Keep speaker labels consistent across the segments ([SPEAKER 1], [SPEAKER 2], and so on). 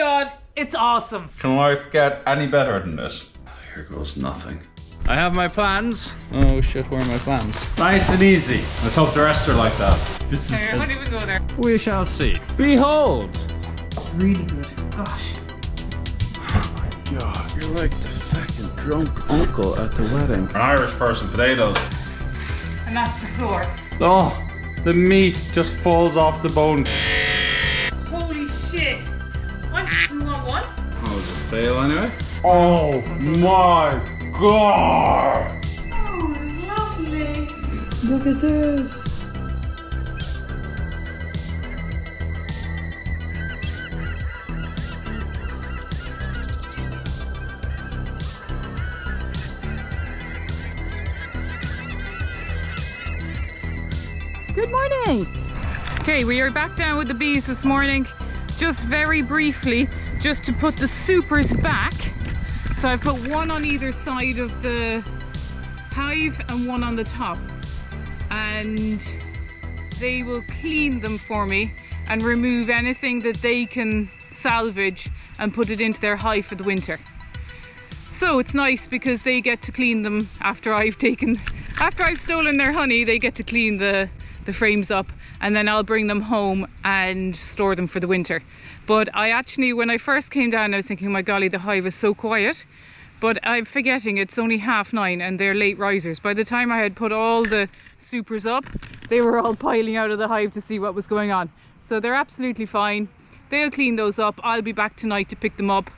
[SPEAKER 1] god, it's awesome.
[SPEAKER 2] Can life get any better than this? Here goes nothing. I have my plans. Oh shit, where are my plans? Nice and easy. Let's hope the rest are like that. This is
[SPEAKER 1] I won't even go there.
[SPEAKER 2] We shall see. Behold!
[SPEAKER 1] Really good. Gosh.
[SPEAKER 2] Oh my god, you're like the fucking drunk uncle at the wedding. An Irish person, potatoes.
[SPEAKER 1] And that's the floor.
[SPEAKER 2] Oh, the meat just falls off the bone.
[SPEAKER 1] Holy shit. You want one?
[SPEAKER 2] Oh, was it fail anyway? Oh my god!
[SPEAKER 1] Oh, lovely.
[SPEAKER 2] Look at this.
[SPEAKER 1] Good morning. Okay, we are back down with the bees this morning. Just very briefly, just to put the supers back. So I've put one on either side of the hive and one on the top. And they will clean them for me and remove anything that they can salvage and put it into their hive for the winter. So it's nice because they get to clean them after I've stolen their honey. They get to clean the frames up, and then I'll bring them home and store them for the winter. But I actually, when I first came down, I was thinking, my golly, the hive is so quiet. But I'm forgetting it's only 9:30 and they're late risers. By the time I had put all the supers up, they were all piling out of the hive to see what was going on. So they're absolutely fine. They'll clean those up. I'll be back tonight to pick them up.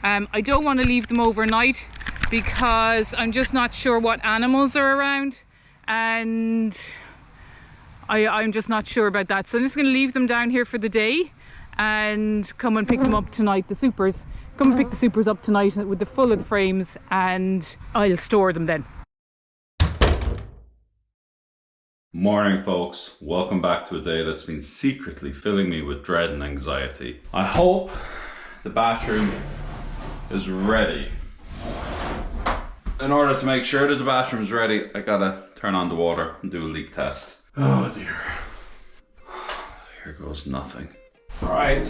[SPEAKER 1] I don't want to leave them overnight because I'm just not sure what animals are around, and I'm just not sure about that. So I'm just going to leave them down here for the day and come and pick them up tonight, the supers. Come and pick the supers up tonight with the full of the frames, and I'll store them then.
[SPEAKER 2] Morning folks, welcome back to a day that's been secretly filling me with dread and anxiety. I hope the bathroom is ready. In order to make sure that the bathroom is ready, I gotta turn on the water and do a leak test. Oh dear. Here goes nothing. Alright.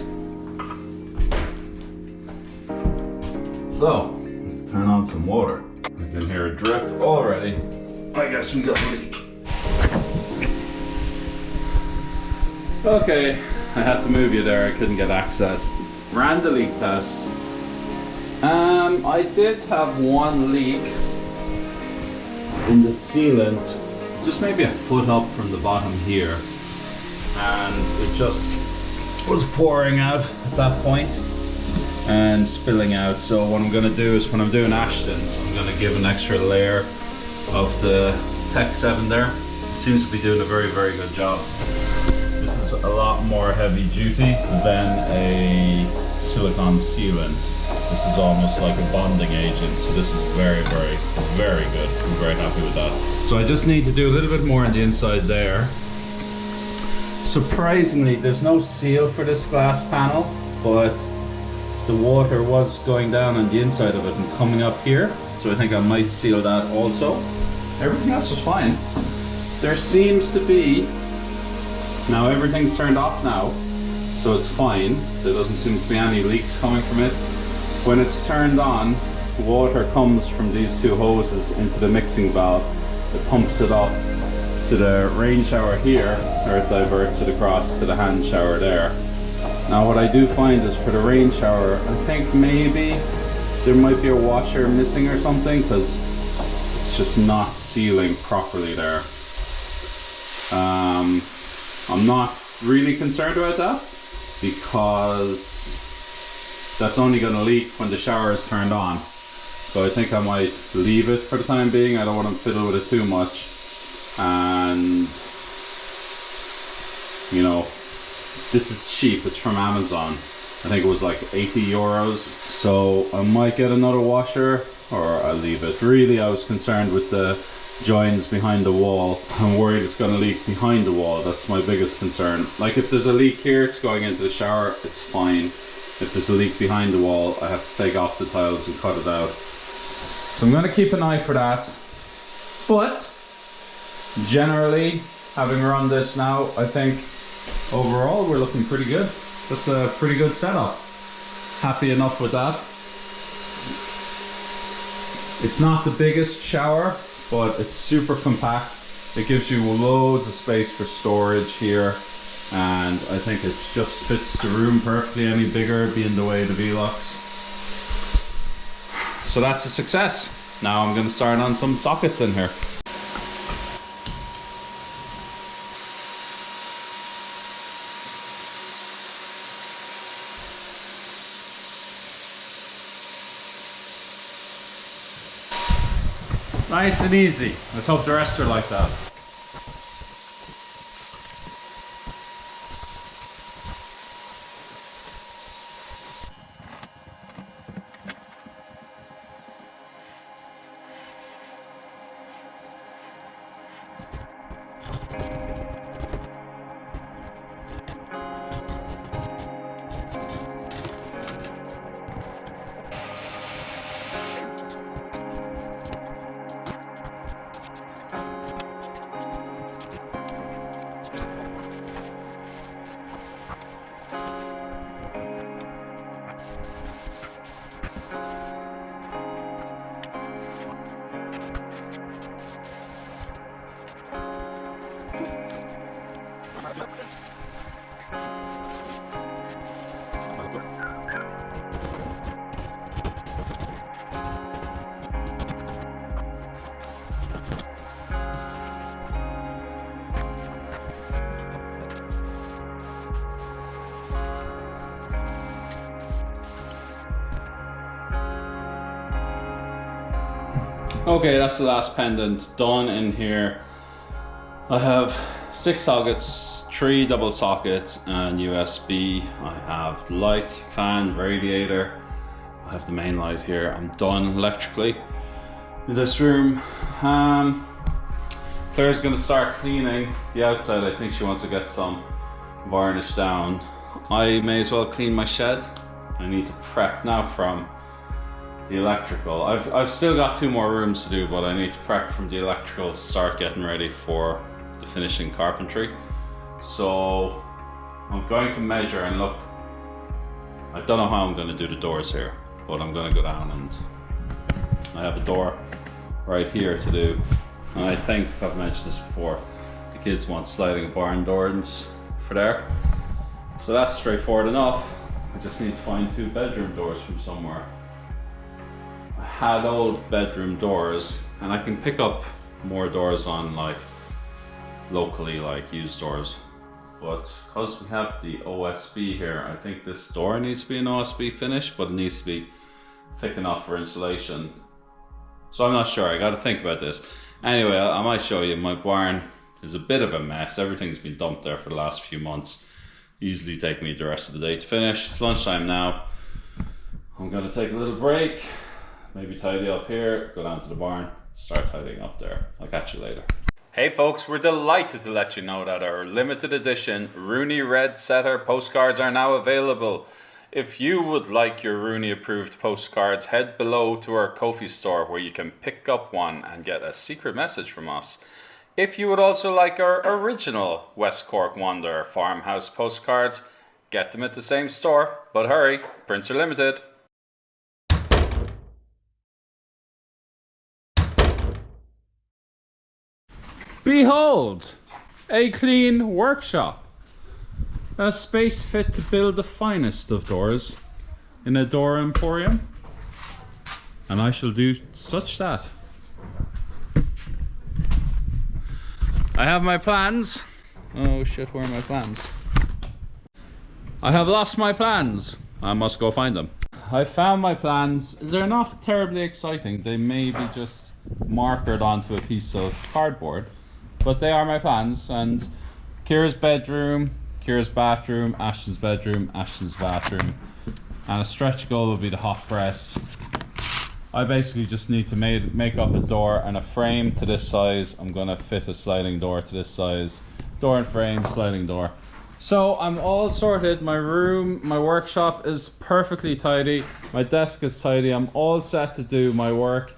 [SPEAKER 2] So, let's turn on some water. I can hear a drip already. I guess we got a leak. Okay, I had to move you there, I couldn't get access. Ran the leak test. I did have one leak in the sealant, just maybe a foot up from the bottom here, and it just was pouring out at that point and spilling out. So what I'm going to do is, when I'm doing Ashton's, I'm going to give an extra layer of the Tech 7 there. It seems to be doing a very, very good job. This is a lot more heavy duty than a silicone sealant. This is almost like a bonding agent, so this is very, very, very good. I'm very happy with that. So I just need to do a little bit more on the inside there. Surprisingly, there's no seal for this glass panel, but the water was going down on the inside of it and coming up here, so I think I might seal that also. Everything else was fine. There seems to be, now everything's turned off now, so it's fine. There doesn't seem to be any leaks coming from it. When it's turned on, water comes from these two hoses into the mixing valve. It pumps it up to the rain shower here, or it diverts it across to the hand shower there. Now what I do find is, for the rain shower, I think maybe there might be a washer missing or something, because it's just not sealing properly there. I'm not really concerned about that, because that's only going to leak when the shower is turned on. So I think I might leave it for the time being. I don't want to fiddle with it too much. And, you know, this is cheap. It's from Amazon. I think it was like 80 euros. So I might get another washer, or I'll leave it. Really, I was concerned with the joins behind the wall. I'm worried it's going to leak behind the wall. That's my biggest concern. Like, if there's a leak here, it's going into the shower, it's fine. If there's a leak behind the wall, I have to take off the tiles and cut it out. So I'm going to keep an eye for that. But generally, having run this now, I think overall we're looking pretty good. That's a pretty good setup. happy enough with that. It's not the biggest shower, but it's super compact. It gives you loads of space for storage here, and I think it just fits the room perfectly. Any bigger it'd be in the way of the V-locks. So that's a success. Now I'm going to start on some sockets in here. Nice and easy. Let's hope the rest are like that. Okay, that's the last pendant done in here. I have 6 sockets, 3 double sockets and USB. I have light, fan, radiator. I have the main light here. I'm done electrically in this room. Claire's gonna start cleaning the outside. I think she wants to get some varnish down. I may as well clean my shed. I need to prep now from the electrical. I've still got 2 more rooms to do, but I need to prep from the electrical to start getting ready for the finishing carpentry. So I'm going to measure and look. I don't know how I'm going to do the doors here, but I'm going to go down, and I have a door right here to do. And I think I've mentioned this before, the kids want sliding barn doors for there. So that's straightforward enough. I just need to find 2 bedroom doors from somewhere. I had old bedroom doors, and I can pick up more doors on like locally, like used doors. But because we have the OSB here, I think this door needs to be an OSB finish, but it needs to be thick enough for insulation. So I'm not sure, I gotta think about this. Anyway, I might show you. My barn is a bit of a mess. Everything's been dumped there for the last few months. Usually take me the rest of the day to finish. It's lunchtime now. I'm gonna take a little break, maybe tidy up here, go down to the barn, start tidying up there. I'll catch you later. Hey folks, we're delighted to let you know that our limited edition Rooney Red Setter postcards are now available. If you would like your Rooney approved postcards, head below to our Ko-fi store where you can pick up one and get a secret message from us. If you would also like our original West Cork Wanderer Farmhouse postcards, get them at the same store, but hurry, prints are limited. Behold, a clean workshop. A space fit to build the finest of doors in a door emporium. And I shall do such that. I have my plans. Oh shit, where are my plans? I have lost my plans. I must go find them. I found my plans. They're not terribly exciting. They may be just markered onto a piece of cardboard. But they are my plans, and Kira's bedroom, Kira's bathroom, Ashton's bedroom, Ashton's bathroom, and a stretch goal will be the hot press. I basically just need to make up a door and a frame to this size. I'm gonna fit a sliding door to this size. Door and frame, sliding door. So I'm all sorted. My room, my workshop is perfectly tidy. My desk is tidy. I'm all set to do my work,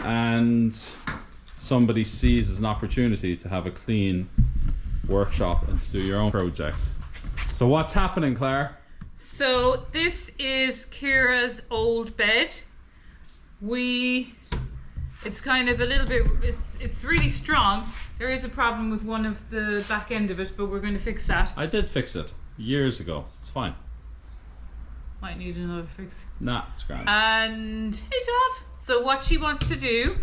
[SPEAKER 2] and somebody sees as an opportunity to have a clean workshop and to do your own project. So what's happening, Clare?
[SPEAKER 1] So this is Kira's old bed. It's kind of a little bit, it's really strong. There is a problem with one of the back end of it, but we're going to fix that.
[SPEAKER 2] I did fix it years ago. It's fine.
[SPEAKER 1] Might need another fix.
[SPEAKER 2] Nah, it's grand.
[SPEAKER 1] And hey, Dov. So what she wants to do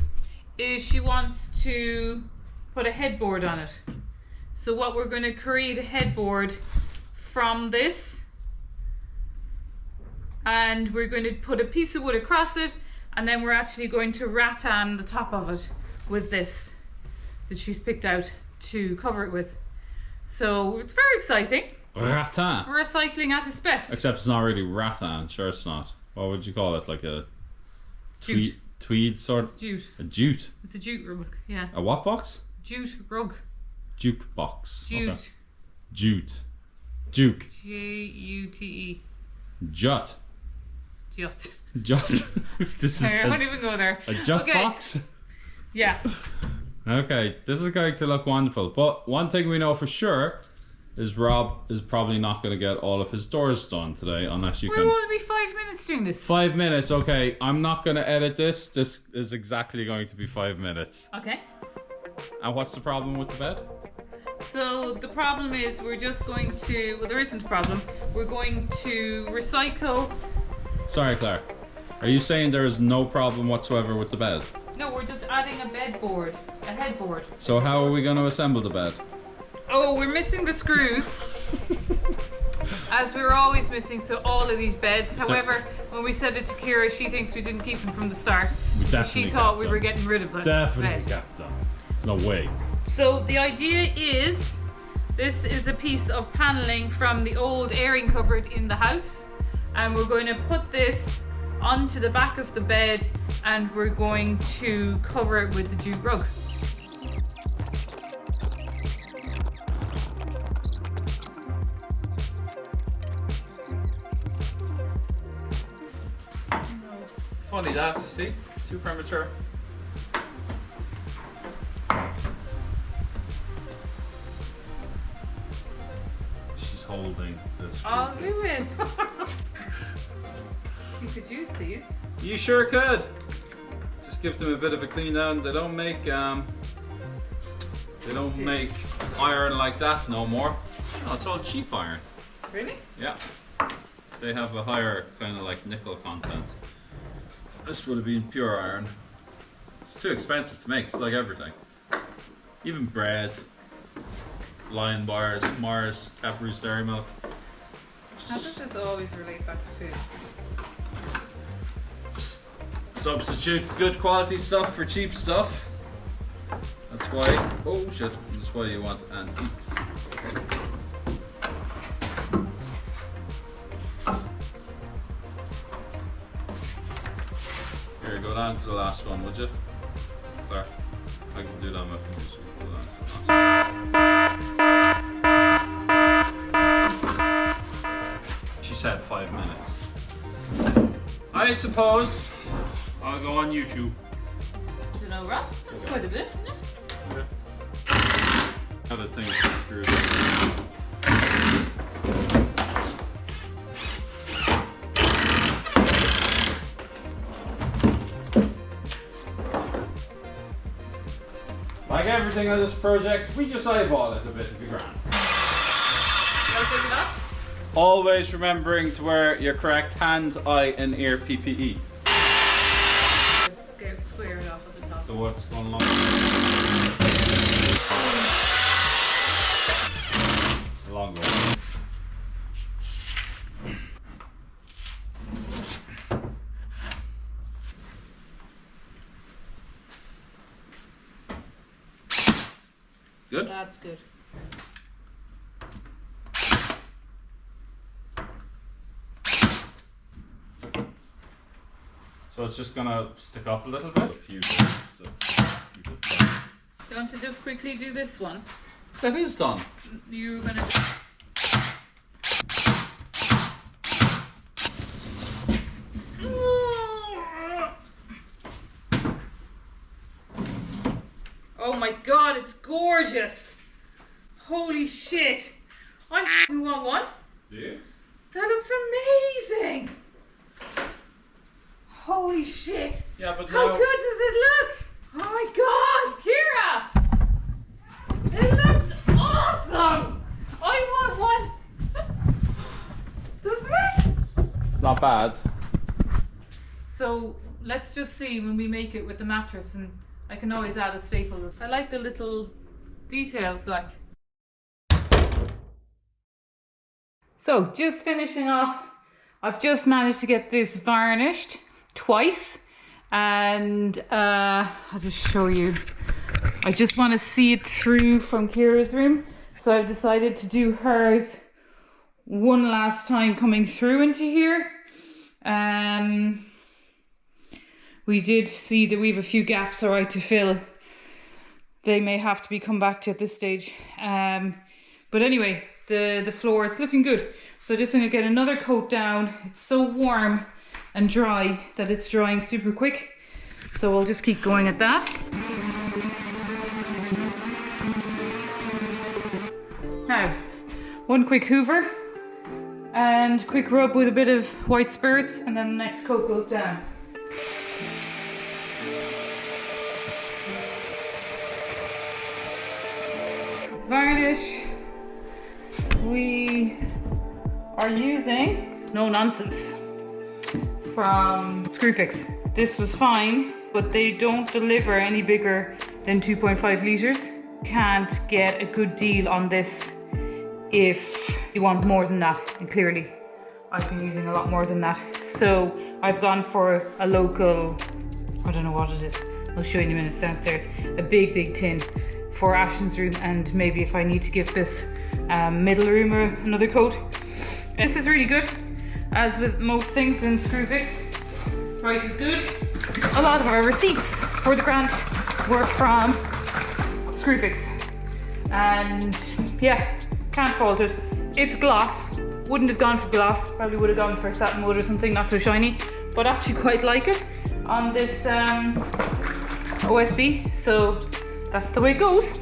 [SPEAKER 1] is she wants to put a headboard on it. So what we're going to create a headboard from this, and we're going to put a piece of wood across it, and then we're actually going to rattan the top of it with this that she's picked out to cover it with. So it's very exciting.
[SPEAKER 2] Rattan.
[SPEAKER 1] Recycling at its best.
[SPEAKER 2] Except it's not really rattan. Sure, it's not. What would you call it? Like a
[SPEAKER 1] Jute.
[SPEAKER 2] tweed sort of?
[SPEAKER 1] Jute.
[SPEAKER 2] A jute.
[SPEAKER 1] It's a jute rug, yeah.
[SPEAKER 2] A what box?
[SPEAKER 1] Jute rug.
[SPEAKER 2] Juke box.
[SPEAKER 1] Jute.
[SPEAKER 2] Okay. Jute. Juke.
[SPEAKER 1] J-U-T-E.
[SPEAKER 2] Jut.
[SPEAKER 1] Jut.
[SPEAKER 2] Jut. This is
[SPEAKER 1] I won't even go there.
[SPEAKER 2] a jut box?
[SPEAKER 1] Yeah.
[SPEAKER 2] Okay, this is going to look wonderful. But one thing we know for sure is Rob is probably not going to get all of his doors done today unless you
[SPEAKER 1] We're
[SPEAKER 2] can...
[SPEAKER 1] only 5 minutes doing this.
[SPEAKER 2] 5 minutes, okay. I'm not going to edit this. This is exactly going to be 5 minutes.
[SPEAKER 1] Okay.
[SPEAKER 2] And what's the problem with the bed?
[SPEAKER 1] So the problem is we're just going to... Well, there isn't a problem. We're going to recycle...
[SPEAKER 2] Sorry, Claire. Are you saying there is no problem whatsoever with the bed?
[SPEAKER 1] No, we're just adding a bedboard. A headboard.
[SPEAKER 2] So how are we going to assemble the bed?
[SPEAKER 1] Oh, we're missing the screws. As we're always missing, so all of these beds. However, when we said it to Kira, she thinks we didn't keep them from the start.
[SPEAKER 2] We definitely
[SPEAKER 1] She thought we
[SPEAKER 2] kept
[SPEAKER 1] were
[SPEAKER 2] them.
[SPEAKER 1] getting rid of them.
[SPEAKER 2] Definitely kept them. No way.
[SPEAKER 1] So the idea is, this is a piece of paneling from the old airing cupboard in the house, and we're going to put this onto the back of the bed, and we're going to cover it with the jute rug.
[SPEAKER 2] Funny that, see? Too premature. She's holding this.
[SPEAKER 1] I'll do it. You could use these.
[SPEAKER 2] You sure could. Just give them a bit of a clean down. They don't make make iron like that no more. No, it's all cheap iron.
[SPEAKER 1] Really?
[SPEAKER 2] Yeah. They have a higher kind of like nickel content. This would have been pure iron. It's too expensive to make, it's like everything. Even bread, Lion bars, Mars, Cadbury's Dairy Milk.
[SPEAKER 1] How does this always relate back to food?
[SPEAKER 2] Just substitute good quality stuff for cheap stuff. That's why, oh shit, that's why you want antiques. Here, go down to the last one, would you? There. I can do that with my fingers. Go down to the last one. She said 5 minutes. I suppose I'll go on YouTube.
[SPEAKER 1] Do you know, Rob? That's quite a bit, isn't it?
[SPEAKER 2] Other things to screw in. Like everything on this project, we just eyeball it a bit to be grand. Always remembering to wear your correct hand, eye and ear PPE.
[SPEAKER 1] Let's get squared off at the top.
[SPEAKER 2] So what's going along? A long way. Good?
[SPEAKER 1] That's good.
[SPEAKER 2] So it's just gonna stick up a little bit?
[SPEAKER 1] You want to just quickly do this one?
[SPEAKER 2] That is done.
[SPEAKER 1] You're gonna. Oh my god, it's gorgeous! Holy shit! I want one.
[SPEAKER 2] Do you?
[SPEAKER 1] That looks amazing. Holy shit.
[SPEAKER 2] Yeah, but
[SPEAKER 1] how good does it look? Oh my god, Kira! It looks awesome! I want one! Doesn't it?
[SPEAKER 2] It's not bad.
[SPEAKER 1] So let's just see when we make it with the mattress, and I can always add a staple. I like the little details, like. So just finishing off, I've just managed to get this varnished twice, and I'll just show you. I just want to see it through from Kira's room, so I've decided to do hers one last time coming through into here. We did see that we have a few gaps alright to fill. They may have to be come back to at this stage. But anyway, the floor, it's looking good. So just going to get another coat down. It's so warm and dry that it's drying super quick. So we'll just keep going at that. Now, one quick hoover and quick rub with a bit of white spirits, and then the next coat goes down. Varnish, we are using No Nonsense from Screwfix. This was fine, but they don't deliver any bigger than 2.5 litres. Can't get a good deal on this if you want more than that, and clearly I've been using a lot more than that. So I've gone for a local, I don't know what it is, I'll show you in a minute, it's downstairs, a big tin for Ashton's room, and maybe if I need to give this middle room another coat. This is really good, as with most things in Screwfix. Price is good. A lot of our receipts for the grant were from Screwfix, and yeah, can't fault it. It's gloss. Wouldn't have gone for gloss, probably would have gone for satin wood or something, not so shiny, but actually quite like it on this OSB, so that's the way it goes.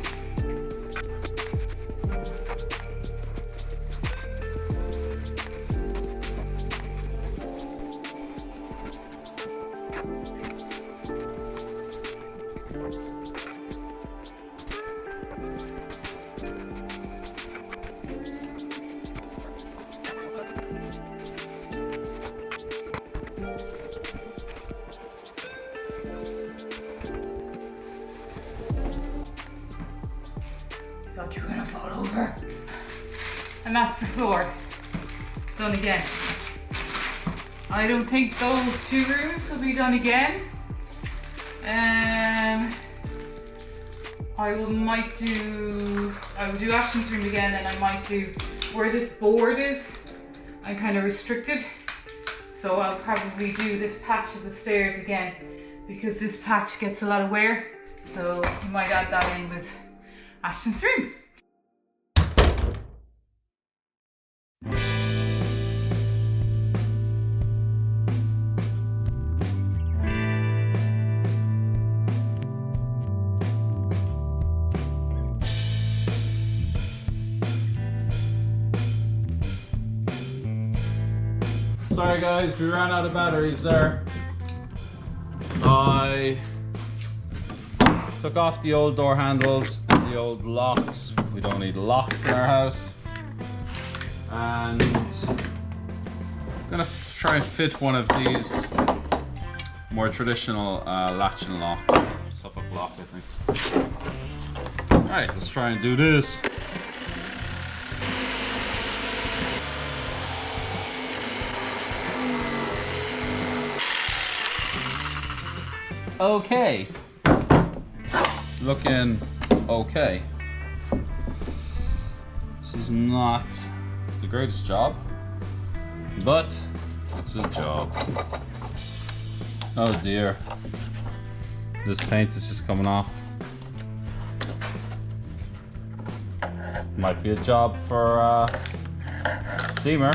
[SPEAKER 1] Thought you were gonna fall over. And that's the floor. Done again. I don't think those two rooms will be done again. I will do Ashton's room again, and I might do where this board is. I'm kind of restricted, so I'll probably do this patch of the stairs again, because this patch gets a lot of wear. So you might add that in with Ashton's room.
[SPEAKER 2] Sorry guys, we ran out of batteries there. I took off the old door handles and the old locks. We don't need locks in our house. And I'm gonna try and fit one of these more traditional latch and lock, Suffolk lock, I think. Alright, let's try and do this. Okay. Looking okay. This is not the greatest job, but it's a job. Oh dear. This paint is just coming off. Might be a job for steamer.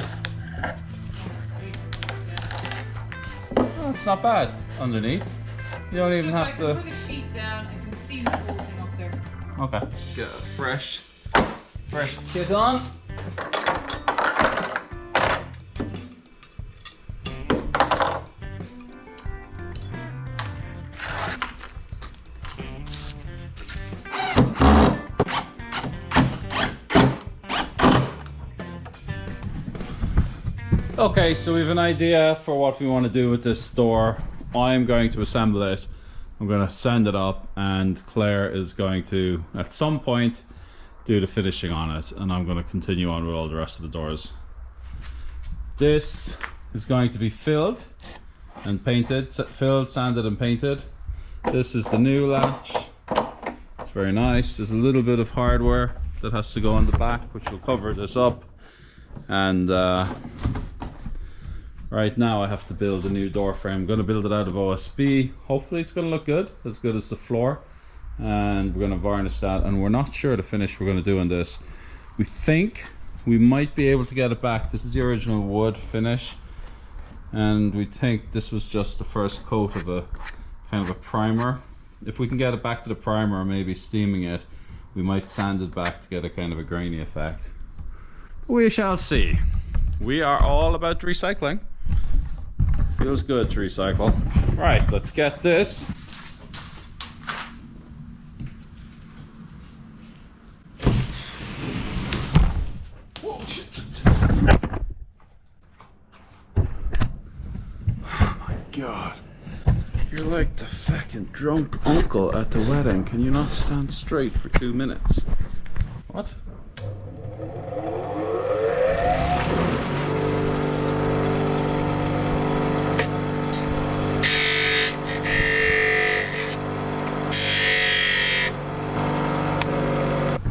[SPEAKER 2] Oh, it's not bad underneath. You don't even have to
[SPEAKER 1] put a sheet down and can steam the whole thing up there.
[SPEAKER 2] Okay. Get a fresh kit on. Okay, so we have an idea for what we want to do with this door. I'm going to assemble it. I'm going to sand it up, and Claire is going to, at some point, do the finishing on it, and I'm going to continue on with all the rest of the doors. This is going to be filled and painted, filled, sanded and painted. This is the new latch. It's very nice. There's a little bit of hardware that has to go on the back, which will cover this up. And right now I have to build a new door frame. I'm going to build it out of OSB. Hopefully it's going to look good as the floor. And we're going to varnish that. And we're not sure the finish we're going to do on this. We think we might be able to get it back. This is the original wood finish. And we think this was just the first coat of a kind of a primer. If we can get it back to the primer, or maybe steaming it, we might sand it back to get a kind of a grainy effect. We shall see. We are all about recycling. Feels good to recycle. Right, let's get this. Whoa, shit. Oh my god. You're like the fucking drunk uncle at the wedding. Can you not stand straight for 2 minutes? What?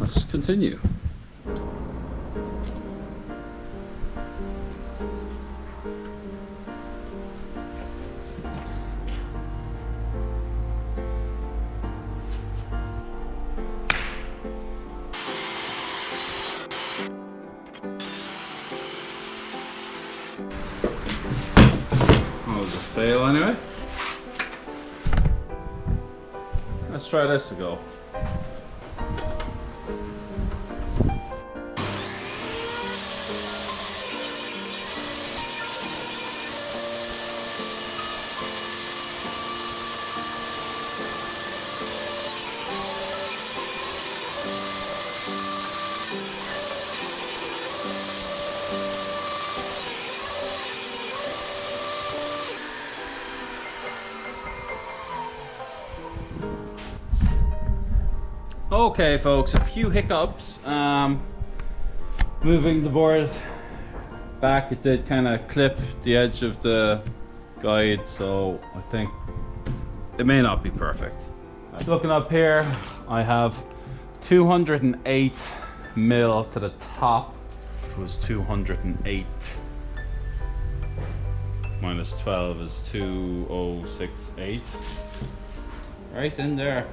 [SPEAKER 2] Let's continue. Fail anyway. Let's try this to go. Okay folks, a few hiccups. Moving the board back, it did kind of clip the edge of the guide, so I think it may not be perfect. Looking up here, I have 208 mil to the top. It was 208. Minus 12 is 2068. Right in there.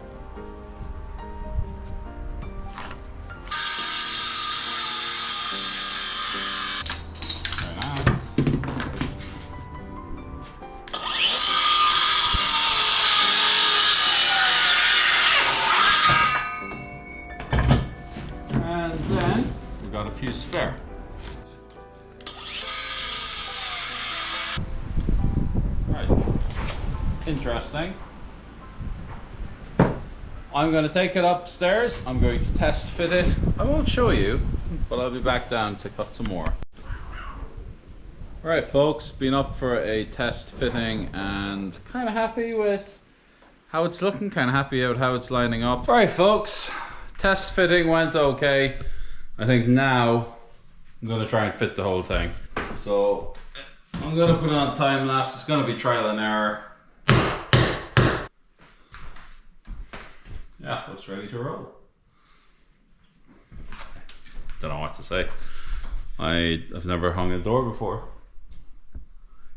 [SPEAKER 2] A few spare. Right. Interesting. I'm going to take it upstairs. I'm going to test fit it. I won't show you, but I'll be back down to cut some more. Alright folks, been up for a test fitting and kind of happy with how it's looking, kind of happy with how it's lining up. Alright folks, test fitting went okay. I think now I'm going to try and fit the whole thing. So I'm going to put it on time lapse. It's going to be trial and error. Yeah, looks ready to roll. Don't know what to say. I've never hung a door before.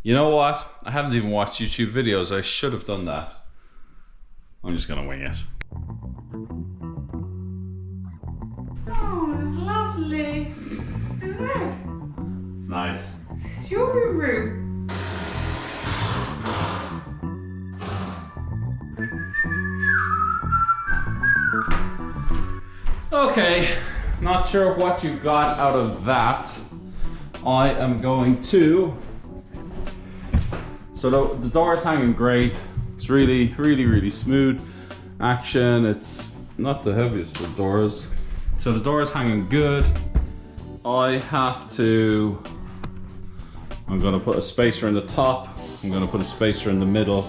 [SPEAKER 2] You know what? I haven't even watched YouTube videos. I should have done that. I'm just going to wing it.
[SPEAKER 1] Oh, it's lovely, isn't it?
[SPEAKER 2] It's nice.
[SPEAKER 1] It's your room.
[SPEAKER 2] Okay, not sure what you got out of that. I am going to... So the door is hanging great. It's really smooth action. It's not the heaviest of doors. So the door is hanging good. I have to I'm going to put a spacer in the top. I'm going to put a spacer in the middle.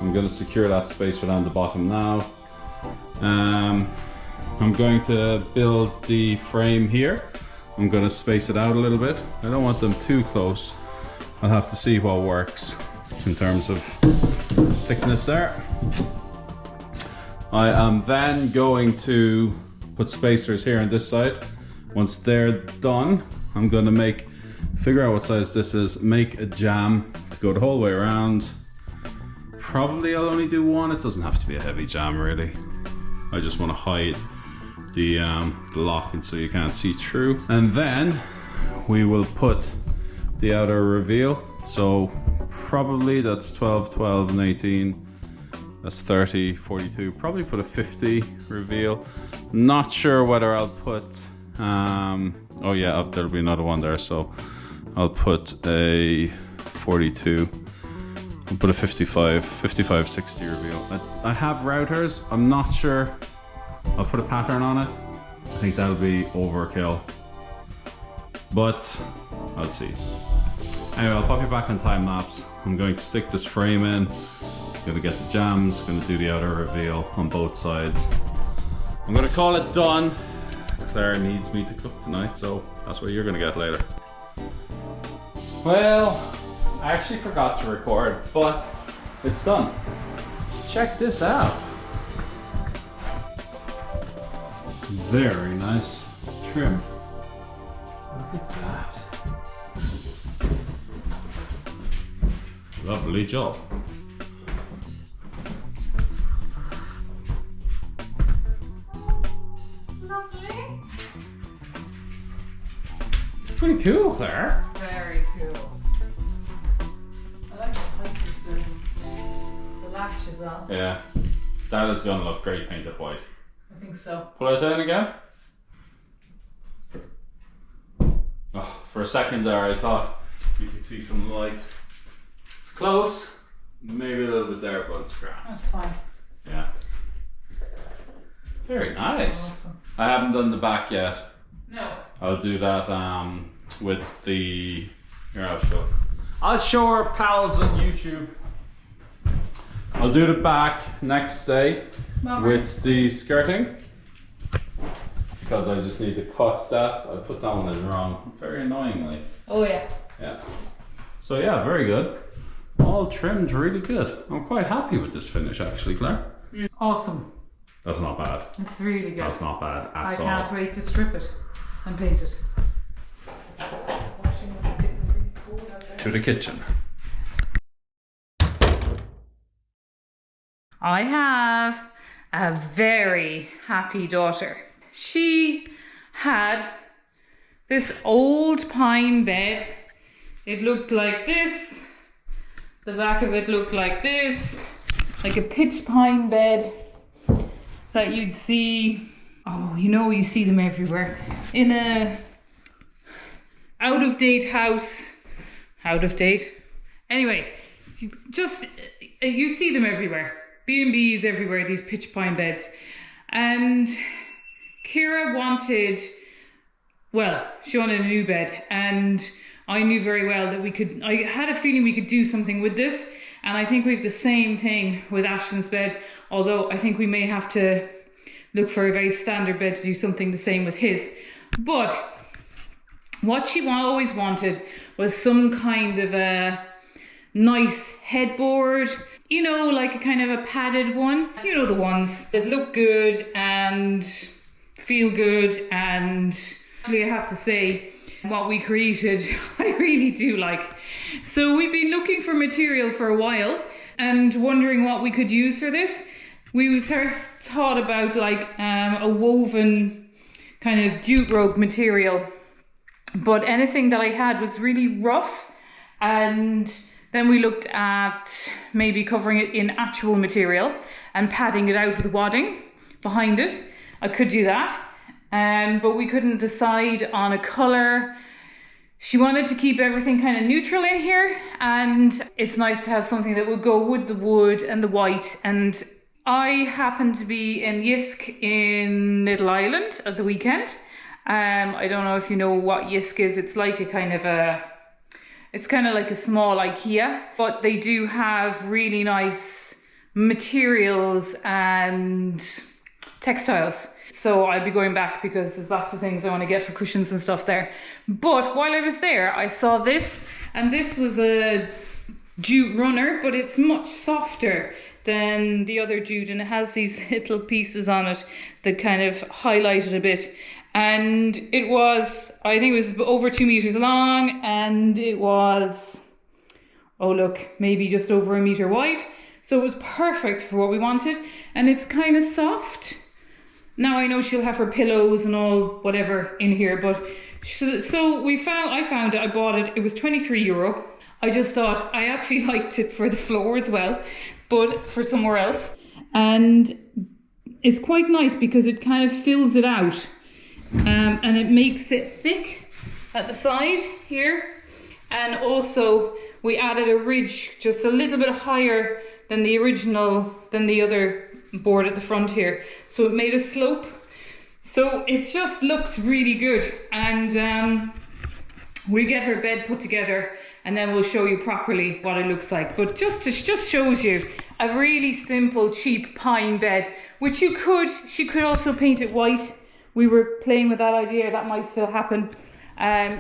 [SPEAKER 2] I'm going to secure that spacer down the bottom now. I'm going to build the frame here. I'm going to space it out a little bit. I don't want them too close. I'll have to see what works in terms of thickness there. I am then going to put spacers here on this side. Once they're done, I'm going to figure out what size this is, make a jamb to go the whole way around. Probably I'll only do one. It doesn't have to be a heavy jamb really. I just want to hide the lock and so you can't see through. And then we will put the outer reveal. So probably that's 12, 12 and 18. That's 30, 42. Probably put a 50 reveal. Not sure whether I'll put, oh yeah, there'll be another one there. So I'll put a 42. I'll put a 55, 60 reveal. I have routers. I'm not sure. I'll put a pattern on it. I think that'll be overkill. But I'll see. Anyway, I'll pop you back on time lapse. I'm going to stick this frame in. Gonna get the jams, gonna do the outer reveal on both sides. I'm gonna call it done. Claire needs me to cook tonight, so that's what you're gonna get later. Well, I actually forgot to record, but it's done. Check this out. Very nice trim. Look at that. Lovely job. Pretty cool, Claire.
[SPEAKER 1] Very cool. I like the latch as well.
[SPEAKER 2] Yeah, that is going to look great painted white.
[SPEAKER 1] I think so.
[SPEAKER 2] Pull it down again. Oh, for a second there I thought you could see some light. It's close, maybe a little bit there, but it's grand.
[SPEAKER 1] That's fine.
[SPEAKER 2] Yeah. Very nice.
[SPEAKER 1] Awesome.
[SPEAKER 2] I haven't done the back yet.
[SPEAKER 1] No.
[SPEAKER 2] I'll do that with the, here I'll show our pals on YouTube. I'll do the back next day with the skirting because I just need to cut that. I put that one in wrong, very annoyingly.
[SPEAKER 1] Oh yeah.
[SPEAKER 2] Yeah. So yeah, very good. All trimmed really good. I'm quite happy with this finish actually, Claire.
[SPEAKER 1] Awesome.
[SPEAKER 2] That's not bad.
[SPEAKER 1] It's really good.
[SPEAKER 2] That's not bad at all.
[SPEAKER 1] I can't wait to strip it and paint it.
[SPEAKER 2] To the kitchen.
[SPEAKER 1] I have a very happy daughter. She had this old pine bed. It looked like this. The back of it looked like this. Like a pitch pine bed that you'd see, oh, you know, you see them everywhere. In a out of date house. Out of date. Anyway, you see them everywhere. B&Bs everywhere, these pitch pine beds. And Kira wanted, well, she wanted a new bed. And I knew very well that I had a feeling we could do something with this. And I think we have the same thing with Ashton's bed. Although I think we may have to look for a very standard bed to do something the same with his. But what she always wanted was some kind of a nice headboard, you know, like a kind of a padded one. You know, the ones that look good and feel good. And actually I have to say, what we created, I really do like. So we've been looking for material for a while and wondering what we could use for this. We first thought about like a woven kind of jute rope material, but anything that I had was really rough. And then we looked at maybe covering it in actual material and padding it out with wadding behind it. I could do that, but we couldn't decide on a color. She wanted to keep everything kind of neutral in here, and it's nice to have something that would go with the wood and the white. And I happened to be in Yisk in Little Island at the weekend. I don't know if you know what Yisk is. It's like a kind of It's kind of like a small IKEA, but they do have really nice materials and textiles. So I'll be going back because there's lots of things I want to get for cushions and stuff there. But while I was there, I saw this, and this was a jute runner, but it's much softer than the other jute, and it has these little pieces on it that kind of highlight it a bit. And it was, I think it was over 2 meters long, and it was, oh look, maybe just over 1 meter wide. So it was perfect for what we wanted, and it's kind of soft. Now I know she'll have her pillows and all whatever in here, but so I found it, I bought it, it was €23. I just thought I actually liked it for the floor as well, but for somewhere else. And it's quite nice because it kind of fills it out. And it makes it thick at the side here, and also we added a ridge just a little bit higher than the other board at the front here, so it made a slope, so it just looks really good. And we'll get her bed put together and then we'll show you properly what it looks like. But just shows you a really simple cheap pine bed, which she could also paint it white. We were playing with that idea, that might still happen.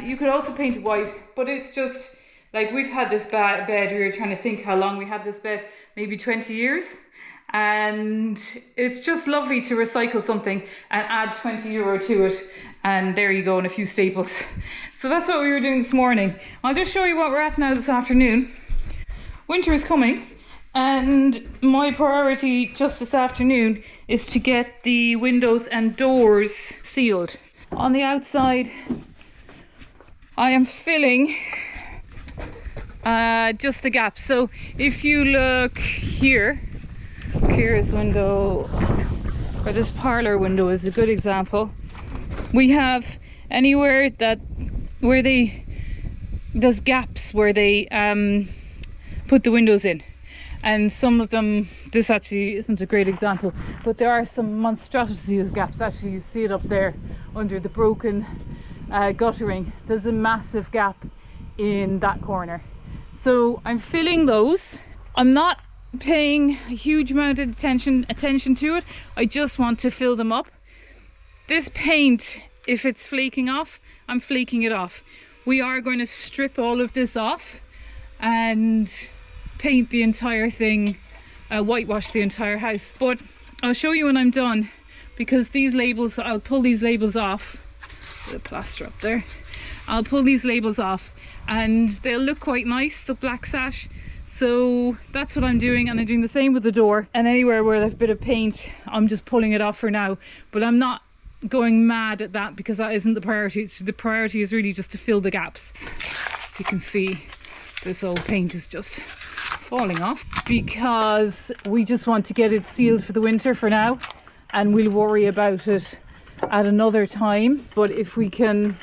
[SPEAKER 1] You could also paint it white, but it's just like, we've had this bed, we were trying to think how long we had this bed, maybe 20 years. And it's just lovely to recycle something and add €20 to it. And there you go, and a few staples. So that's what we were doing this morning. I'll just show you what we're at now this afternoon. Winter is coming. And my priority just this afternoon is to get the windows and doors sealed. On the outside, I am filling just the gaps. So if you look here, Kira's window, or this parlour window is a good example. We have anywhere where there's gaps where they put the windows in. And some of them, this actually isn't a great example, but there are some monstrosity of gaps. Actually, you see it up there under the broken guttering. There's a massive gap in that corner. So I'm filling those. I'm not paying a huge amount of attention to it. I just want to fill them up. This paint, if it's flaking off, I'm flaking it off. We are going to strip all of this off and paint the entire thing, whitewash the entire house. But I'll show you when I'm done, because these labels, I'll pull these labels off. The plaster up there. I'll pull these labels off and they'll look quite nice, the black sash. So that's what I'm doing, and I'm doing the same with the door. And anywhere where there's a bit of paint, I'm just pulling it off for now. But I'm not going mad at that because that isn't the priority. The priority is really just to fill the gaps. You can see this old paint is just falling off because we just want to get it sealed for the winter for now, and we'll worry about it at another time. But if we can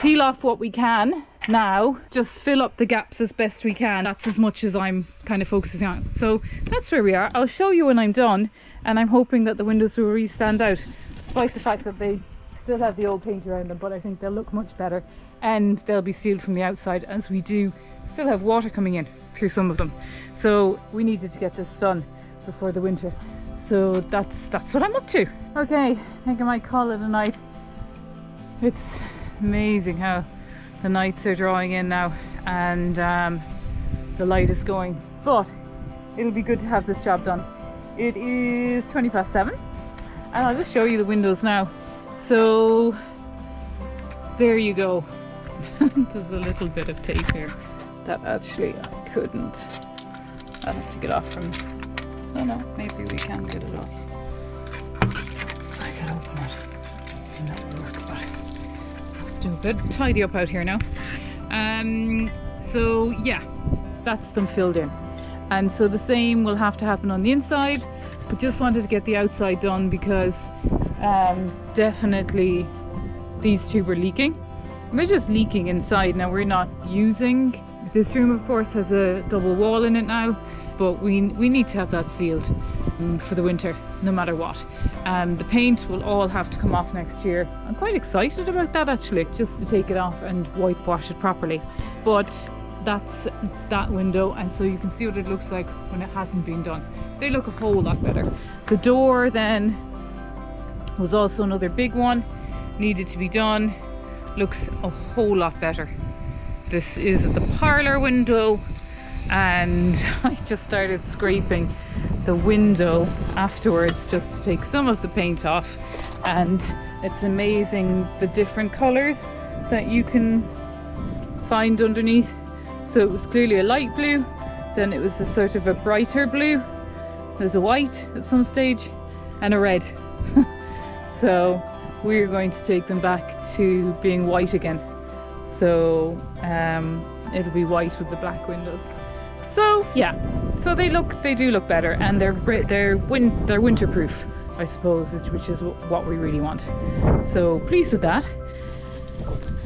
[SPEAKER 1] peel off what we can now, just fill up the gaps as best we can, that's as much as I'm kind of focusing on. So that's where we are. I'll show you when I'm done, and I'm hoping that the windows will really stand out despite the fact that they still have the old paint around them, but I think they'll look much better and they'll be sealed from the outside, as we do still have water coming in through some of them. So we needed to get this done before the winter. So that's what I'm up to. Okay, I think I might call it a night. It's amazing how the nights are drawing in now, and the light is going, but it'll be good to have this job done. It is 7:20, and I'll just show you the windows now. So there you go. There's a little bit of tape here that actually I couldn't. I'll have to get off from. Oh no, maybe we can get it off. I can open it. And that will work, but I'll have to do a bit tidy up out here now. So yeah, that's them filled in. And so the same will have to happen on the inside. I just wanted to get the outside done because definitely these two were leaking. They're just leaking inside. Now we're not using, This room of course has a double wall in it now, but we need to have that sealed for the winter no matter what. The paint will all have to come off next year. I'm quite excited about that actually, just to take it off and whitewash it properly. But that's that window, and so you can see what it looks like when it hasn't been done. They look a whole lot better. The door then was also another big one, needed to be done. Looks a whole lot better. This is the parlour window, and I just started scraping the window afterwards just to take some of the paint off, and it's amazing the different colours that you can find underneath. So it was clearly a light blue, then it was a sort of a brighter blue, there's a white at some stage, and a red. So we're going to take them back to being white again. So it'll be white with the black windows. So yeah, so they do look better, and they're winterproof, I suppose, which is what we really want. So pleased with that.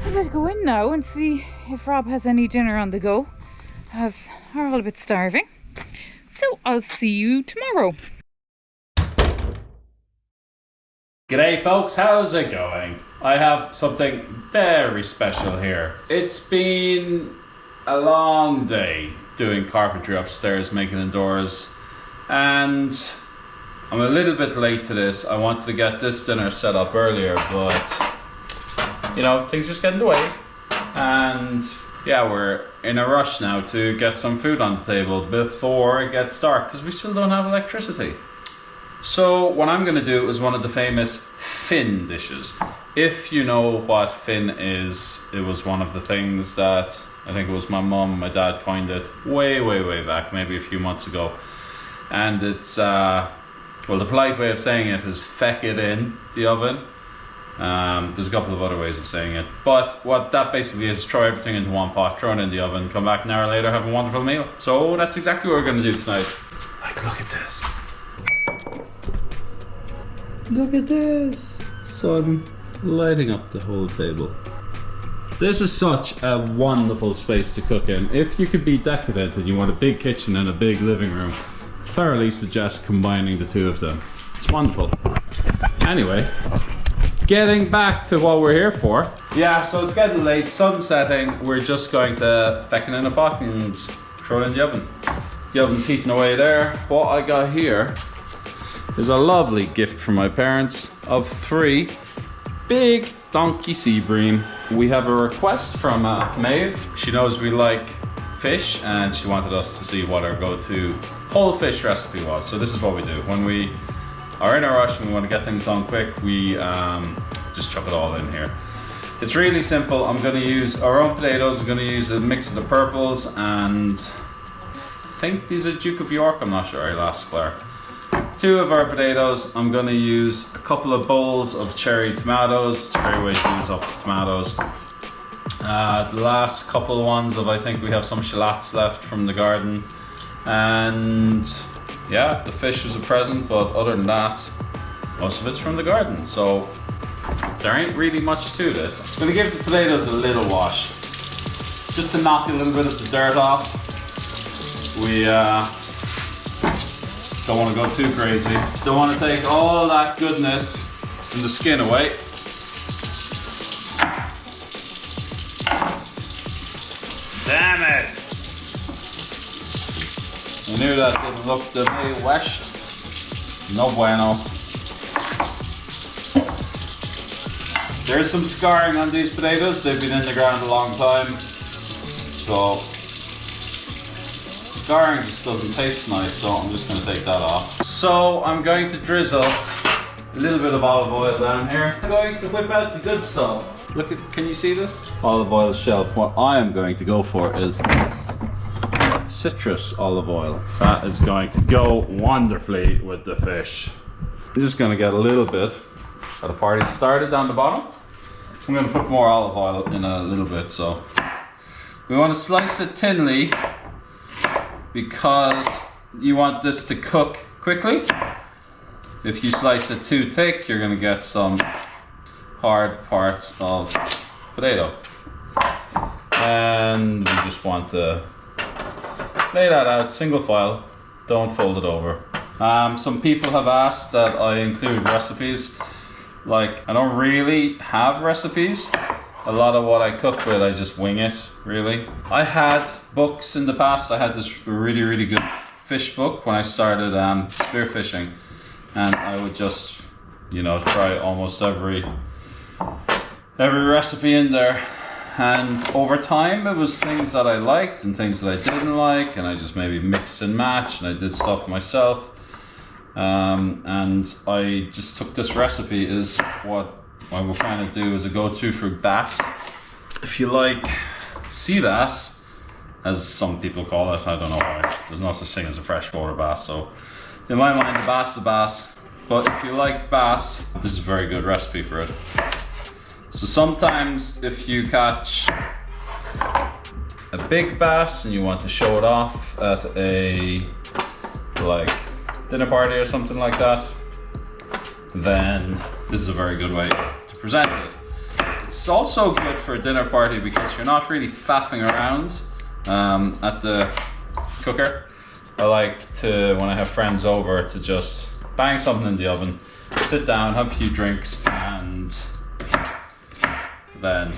[SPEAKER 1] I better go in now and see if Rob has any dinner on the go, as we're all a bit starving. So I'll see you tomorrow.
[SPEAKER 2] G'day folks, how's it going? I have something very special here. It's been a long day doing carpentry upstairs, making indoors, and I'm a little bit late to this. I wanted to get this dinner set up earlier, but you know, things just get in the way, and yeah, we're in a rush now to get some food on the table before it gets dark, because we still don't have electricity. So what I'm going to do is one of the famous fin dishes. If you know what fin is, it was one of the things that I think it was my mum and my dad coined it way back, maybe a few months ago. And it's, well, the polite way of saying it is feck it in the oven. There's a couple of other ways of saying it, but what that basically is throw everything into one pot, throw it in the oven, come back an hour later, have a wonderful meal. So that's exactly what we're going to do tonight. Like, look at this. Look at this. Sun lighting up the whole table. This is such a wonderful space to cook in. If you could be decadent and you want a big kitchen and a big living room, thoroughly suggest combining the two of them. It's wonderful. Anyway, getting back to what we're here for. Yeah, so it's getting late, sun setting. We're just going to feck it in a pot and throw it in the oven. The oven's heating away there. What I got here is a lovely gift from my parents of 3 big donkey sea bream. We have a request from Maeve. She knows we like fish, and she wanted us to see what our go-to whole fish recipe was. So this is what we do. When we are in a rush and we want to get things on quick, we just chuck it all in here. It's really simple. I'm going to use our own potatoes. I'm going to use a mix of the purples, and I think these are Duke of York. I'm not sure. I'll ask Clare. 2 of our potatoes. I'm going to use a couple of bowls of cherry tomatoes. It's a great way to use up the tomatoes. The last couple of ones of, I think we have some shallots left from the garden. And yeah, the fish was a present, but other than that, most of it's from the garden. So there ain't really much to this. I'm going to give the potatoes a little wash, just to knock a little bit of the dirt off. We don't want to go too crazy. Don't want to take all that goodness in the skin away. Damn it! I knew that didn't look to me washed. No bueno. There's some scarring on these potatoes. They've been in the ground a long time. So scarring just doesn't taste nice, so I'm just going to take that off. So I'm going to drizzle a little bit of olive oil down here. I'm going to whip out the good stuff. Look at, can you see this? Olive oil shelf. What I am going to go for is this citrus olive oil. That is going to go wonderfully with the fish. I'm just going to get a little bit. Got a party started down the bottom. I'm going to put more olive oil in a little bit, so we want to slice it thinly, because you want this to cook quickly. If you slice it too thick, you're going to get some hard parts of potato. And we just want to lay that out single file, don't fold it over. Some people have asked that I include recipes. Like, I don't really have recipes. A lot of what I cook with, I just wing it, really. I had books in the past. I had this really, really good fish book when I started spearfishing. And I would just, you know, try almost every recipe in there. And over time, it was things that I liked and things that I didn't like. And I just maybe mixed and matched, and I did stuff myself. And I just took this recipe as what I will kind of do as a go-to for bass. If you like sea bass, as some people call it, I don't know why. There's no such thing as a freshwater bass, so in my mind, the bass is bass. But if you like bass, this is a very good recipe for it. So sometimes if you catch a big bass and you want to show it off at a like dinner party or something like that, then this is a very good way to present it. It's also good for a dinner party because you're not really faffing around at the cooker. I like to, when I have friends over, to just bang something in the oven, sit down, have a few drinks, and then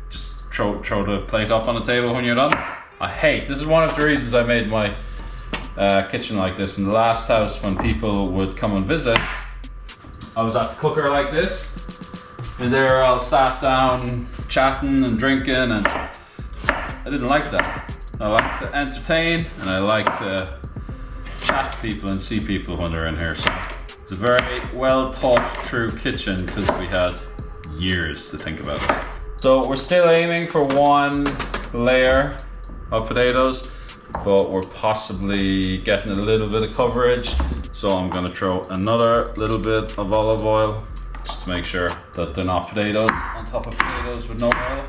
[SPEAKER 2] just throw the plate up on the table when you're done. This is one of the reasons I made my kitchen like this. In the last house, when people would come and visit, I was at the cooker like this, and they were all sat down chatting and drinking, and I didn't like that. I like to entertain, and I like to chat to people and see people when they're in here. So it's a very well thought through kitchen because we had years to think about it. So we're still aiming for one layer of potatoes, but we're possibly getting a little bit of coverage. So I'm gonna throw another little bit of olive oil just to make sure that they're not potatoes on top of potatoes with no oil.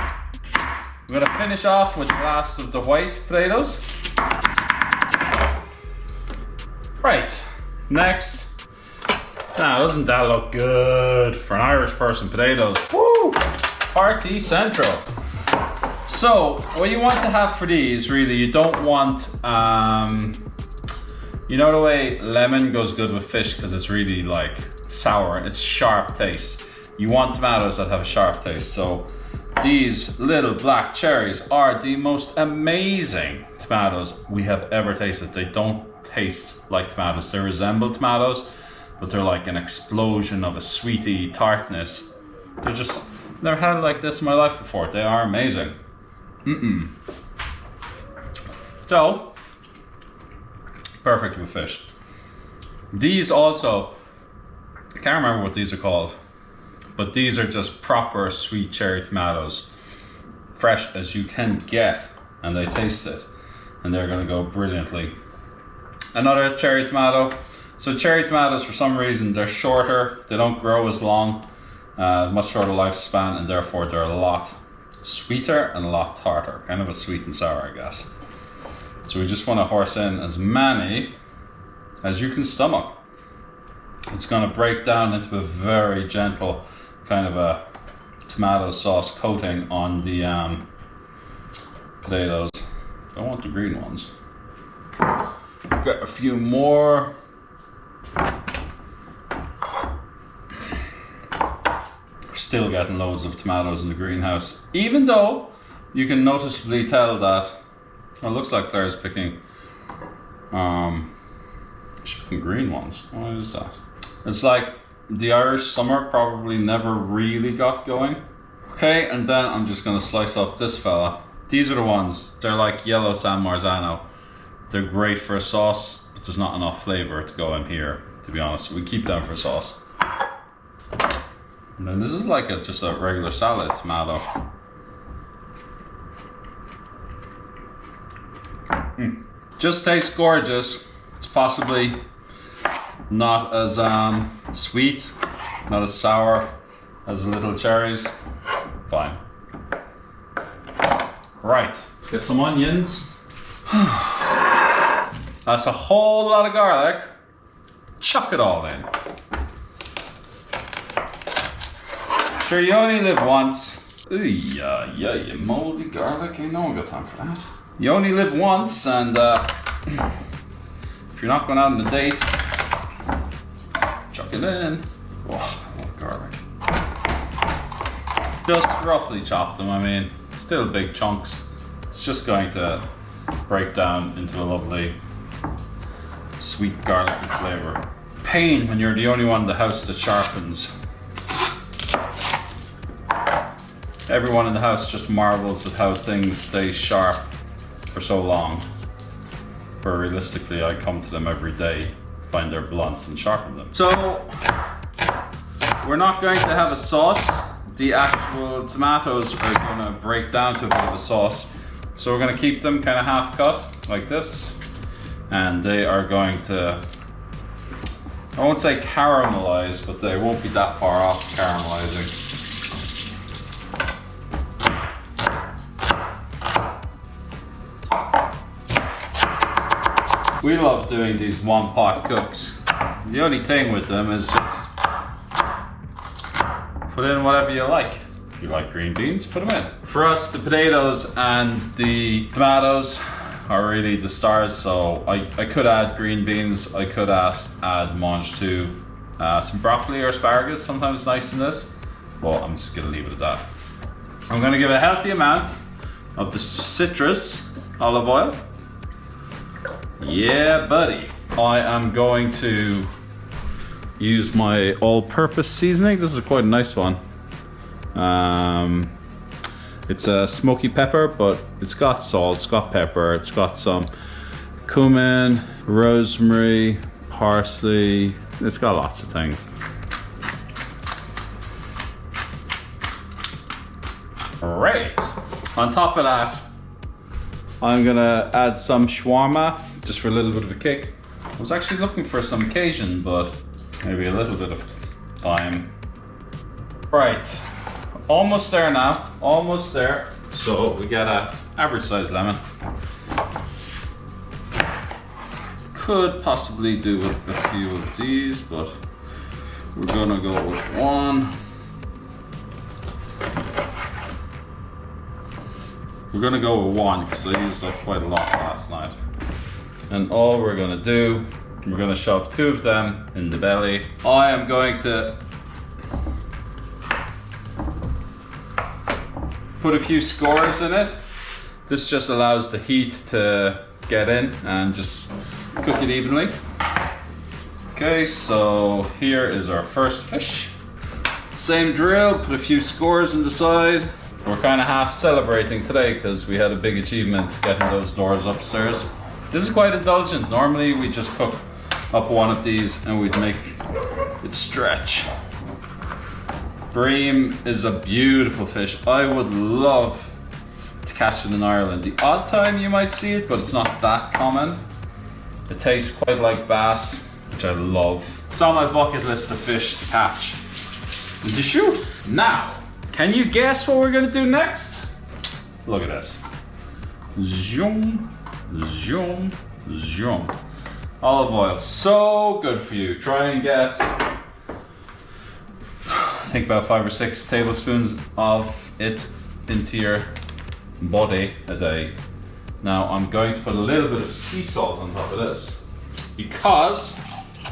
[SPEAKER 2] I'm gonna finish off with the last of the white potatoes. Right, next. Now, doesn't that look good for an Irish person? Potatoes, woo! Party central. So, what you want to have for these, really, you don't want, you know the way lemon goes good with fish because it's really like sour and it's sharp taste. You want tomatoes that have a sharp taste. So these little black cherries are the most amazing tomatoes we have ever tasted. They don't taste like tomatoes. They resemble tomatoes, but they're like an explosion of a sweety tartness. They're just, never had it like this in my life before. They are amazing. So, perfect with fish. These also, I can't remember what these are called, but these are just proper sweet cherry tomatoes, fresh as you can get, and they taste it, and they're gonna go brilliantly. Another cherry tomato. So cherry tomatoes, for some reason, they're shorter, they don't grow as long, much shorter lifespan, and therefore they're a lot sweeter and a lot tartar, kind of a sweet and sour, I guess. So we just want to horse in as many as you can stomach. It's going to break down into a very gentle kind of a tomato sauce coating on the potatoes. Don't want the green ones. Get a few more. Still getting loads of tomatoes in the greenhouse, even though you can noticeably tell that it looks like Claire's picking she's picking green ones. What is that? It's like the Irish summer probably never really got going. Okay, and then I'm just gonna slice up this fella. These are the ones, they're like yellow San Marzano. They're great for a sauce, but there's not enough flavor to go in here, to be honest. We keep them for sauce. And then this is like just a regular salad tomato. Just tastes gorgeous. It's possibly not as sweet, not as sour as the little cherries. Fine. Right, let's get some onions. That's a whole lot of garlic. Chuck it all in. Sure, you only live once. Ooh, yeah, moldy garlic. Ain't no one got time for that. You only live once, and if you're not going out on a date, chuck it in. Oh, I love garlic. Just roughly chop them. I mean, still big chunks. It's just going to break down into a lovely sweet garlicky flavor. Pain when you're the only one in the house that sharpens. Everyone in the house just marvels at how things stay sharp for so long. Where realistically, I come to them every day, find they're blunt and sharpen them. So, we're not going to have a sauce. The actual tomatoes are going to break down to a bit of a sauce. So we're going to keep them kind of half cut like this. And they are going to, I won't say caramelize, but they won't be that far off caramelizing. We love doing these one pot cooks. The only thing with them is just put in whatever you like. If you like green beans, put them in. For us, the potatoes and the tomatoes are really the stars, so I could add green beans, I could add mange too. Some broccoli or asparagus, sometimes nice in this, but I'm just gonna leave it at that. I'm gonna give a healthy amount of the citrus olive oil. Yeah, buddy. I am going to use my all-purpose seasoning. This is quite a nice one. It's a smoky pepper, but it's got salt, it's got pepper, it's got some cumin, rosemary, parsley. It's got lots of things. Great. On top of that, I'm gonna add some shawarma, just for a little bit of a kick. I was actually looking for some Cajun, but maybe a little bit of thyme. Right, almost there now, almost there. So we got a average size lemon. Could possibly do with a few of these, but we're gonna go with one. We're gonna go with one because I used up quite a lot last night. And all we're gonna do, we're gonna shove two of them in the belly. I am going to put a few scores in it. This just allows the heat to get in and just cook it evenly. Okay, so here is our first fish. Same drill, put a few scores in the side. We're kind of half celebrating today because we had a big achievement getting those doors upstairs. This is quite indulgent. Normally we just cook up one of these and we'd make it stretch. Bream is a beautiful fish. I would love to catch it in Ireland. The odd time you might see it, but it's not that common. It tastes quite like bass, which I love. It's on my bucket list of fish to catch and to shoot. Now, can you guess what we're gonna do next? Look at this. Zoom, zoom, zoom. Olive oil, so good for you. Try and get, I think about 5 or 6 tablespoons of it into your body a day. Now I'm going to put a little bit of sea salt on top of this because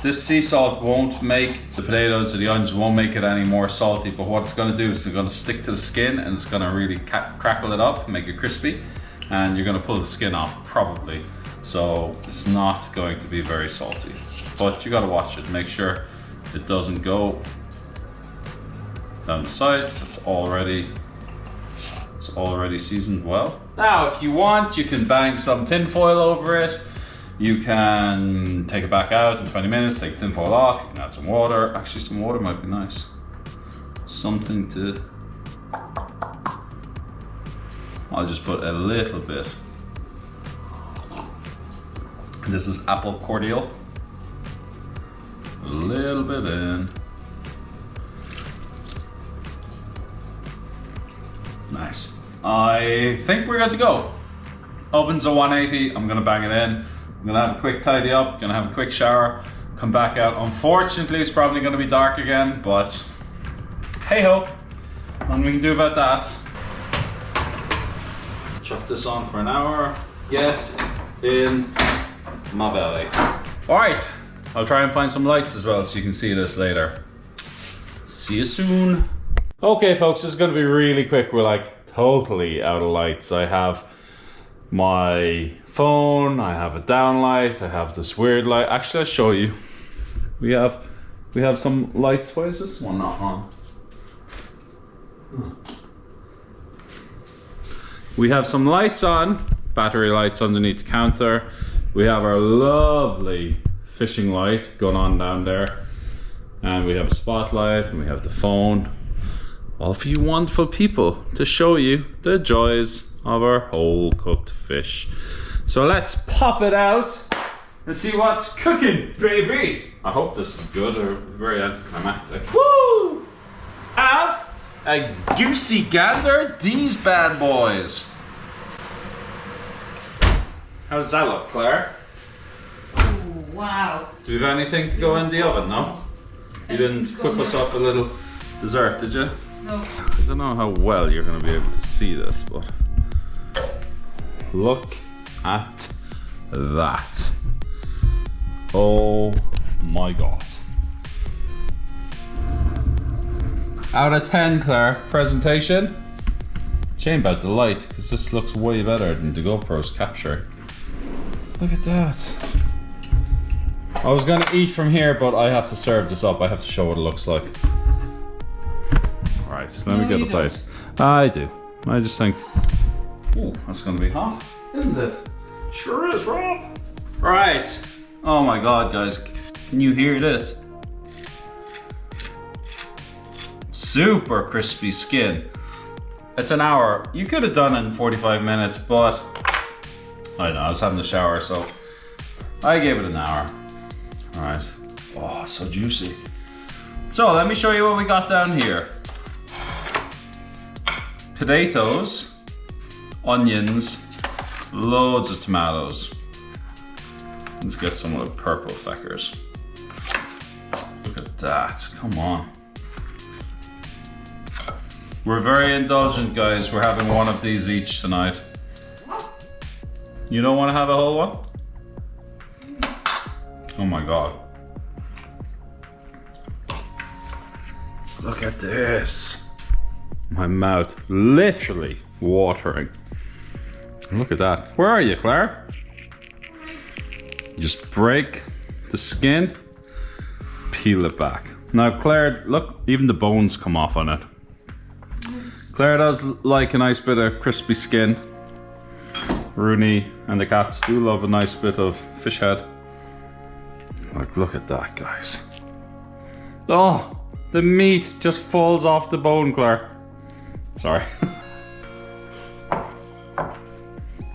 [SPEAKER 2] this sea salt won't make the potatoes or the onions, won't make it any more salty, but what it's going to do is it's going to stick to the skin and it's going to really crackle it up, make it crispy, and you're going to pull the skin off probably. So it's not going to be very salty, but you got to watch it, make sure it doesn't go down the sides. It's already seasoned well. Now if you want, you can bang some tin foil over it. You can take it back out in 20 minutes, take tin foil off, you can add some water. Actually, some water might be nice. Something to... I'll just put a little bit. This is apple cordial. A little bit in. Nice. I think we're good to go. Oven's at 180, I'm gonna bang it in. I'm gonna have a quick tidy up, gonna have a quick shower, come back out. Unfortunately, it's probably gonna be dark again, but hey ho, nothing we can do about that. chuck this on for an hour. Get in my belly. All right, I'll try and find some lights as well so you can see this later. See you soon. Okay folks, this is gonna be really quick. We're like totally out of lights. I have my phone, I have a down light, I have this weird light. Actually, I'll show you. We have some lights. Why is this one not on? We have some lights on, battery lights underneath the counter. We have our lovely fishing light going on down there. And we have a spotlight and we have the phone. All for you wonderful people to show you the joys of our whole cooked fish. So let's pop it out and see what's cooking, baby. I hope this is good or very anticlimactic. Woo! Have a goosey gander, these bad boys. How does that look, Claire?
[SPEAKER 1] Oh, wow.
[SPEAKER 2] Do you have anything to go in the oven, no? You didn't cook us up a little dessert, did you?
[SPEAKER 1] No.
[SPEAKER 2] I don't know how well you're going to be able to see this, but look at that. Oh my god. Out of 10, Claire. Presentation? Shame about the light, because this looks way better than the GoPro's capture. Look at that. I was gonna eat from here, but I have to serve this up. I have to show what it looks like. Alright, let me get a plate. I do. I just think, ooh, that's gonna be hot, isn't it? Sure is, Rob. Right. Oh my god, guys. Can you hear this? Super crispy skin. It's an hour. You could have done it in 45 minutes, but I don't know, I was having a shower, so I gave it an hour. Alright. Oh, so juicy. So let me show you what we got down here. Potatoes, onions, loads of tomatoes. Let's get some of the purple feckers. Look at that, come on. We're very indulgent, guys. We're having one of these each tonight. You don't want to have a whole one? Oh my god. Look at this. My mouth literally watering. Look at that. Where are you, Claire? Just break the skin, peel it back. Now, Claire, look, even the bones come off on it. Claire does like a nice bit of crispy skin. Rooney and the cats do love a nice bit of fish head. Like, look at that, guys. Oh, the meat just falls off the bone, Claire. Sorry.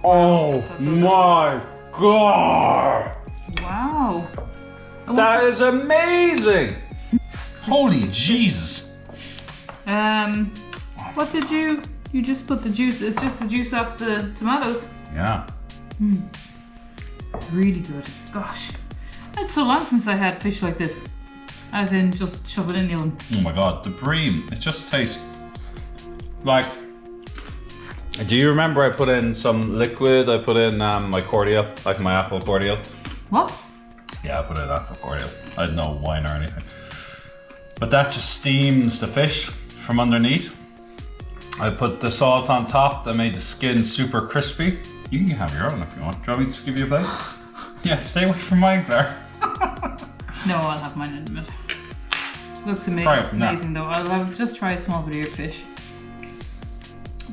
[SPEAKER 2] Oh my god!
[SPEAKER 1] Wow.
[SPEAKER 2] That is amazing! Holy Jesus!
[SPEAKER 1] What did you just put the juice? It's just the juice off the tomatoes.
[SPEAKER 2] Yeah.
[SPEAKER 1] Really good. Gosh, it's so long since I had fish like this. As in, just shove it in the oven.
[SPEAKER 2] Oh my god, the Bream, it just tastes like. Do you remember I put in some liquid? I put in my cordial, like my apple cordial.
[SPEAKER 1] What?
[SPEAKER 2] Yeah, I put in apple cordial. I had no wine or anything. But that just steams the fish from underneath. I put the salt on top that made the skin super crispy. You can have your own if you want. Do you want me to just give you a plate? Yeah, stay away from mine, Claire.
[SPEAKER 1] No, I'll have mine in a minute. Looks amazing.
[SPEAKER 2] Try it from
[SPEAKER 1] Amazing though. I'll just try a small bit of your fish.